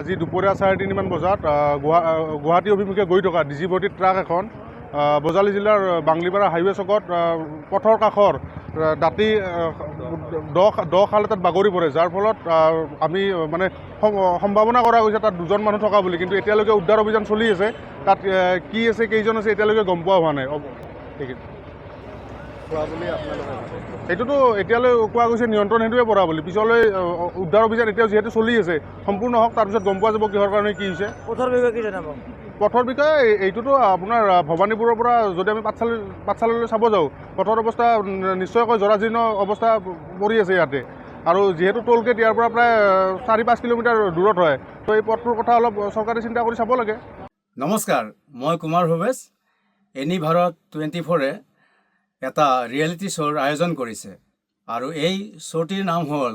আজি দুপৰীয়া 3:30 মান বজাত গুৱাহাটী অভিমুখে গৈ থকা ডিজি ভৰ্তি ট্ৰাক এখন বজালী জিলাৰ বাংলিপাৰা হাইৱে চকত পথৰ কাষৰ দাঁতি দ খাল এটাত বাগৰি পৰে, যাৰ ফলত আমি মানে সম্ভাৱনা কৰা হৈছে তাত দুজন মানুহ থকা বুলি, কিন্তু এতিয়ালৈকে উদ্ধাৰ অভিযান চলি আছে। তাত কি আছে, কেইজন আছে এতিয়ালৈকে গম পোৱা হোৱা নাই। এইটোতো এতিয়ালৈ কোৱা গৈছে নিয়ন্ত্ৰণ সেইটোৱে পৰা বুলি, পিছলৈ উদ্ধাৰ অভিযান এতিয়াও যিহেতু চলি আছে, সম্পূৰ্ণ হওক তাৰপিছত গম পোৱা যাব কিহৰ কাৰণে কি হৈছে। পথৰ বিষয়ে কি জনাব? পথৰ বিষয়ে এইটোতো আপোনাৰ ভৱানীপুৰৰ পৰা যদি আমি পাঠশালালৈ চাব যাওঁ, পথৰ অৱস্থা নিশ্চয়কৈ জৰাজীৰ্ণ অৱস্থা পৰি আছে ইয়াতে। আৰু যিহেতু টোল গেট ইয়াৰ পৰা প্ৰায় 4-5 কিলোমিটাৰ দূৰত হয়, তো এই পথটোৰ কথা অলপ চৰকাৰে চিন্তা কৰি চাব লাগে। নমস্কাৰ, মই কুমাৰ ভৱেশ। এনি ভাৰত 24-এ এটা ৰিয়েলিটি শ্ব'ৰ আয়োজন কৰিছে, আৰু এই শ্ব'টিৰ নাম হ'ল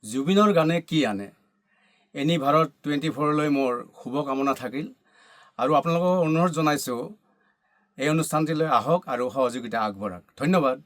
জুবিনৰ গানে কি আনে। এনি ভাৰত 24লৈ মোৰ শুভকামনা থাকিল, আৰু আপোনালোকক অনুৰোধ জনাইছোঁ এই অনুষ্ঠানটিলৈ আহক আৰু সহযোগিতা আগবঢ়াওক। ধন্যবাদ।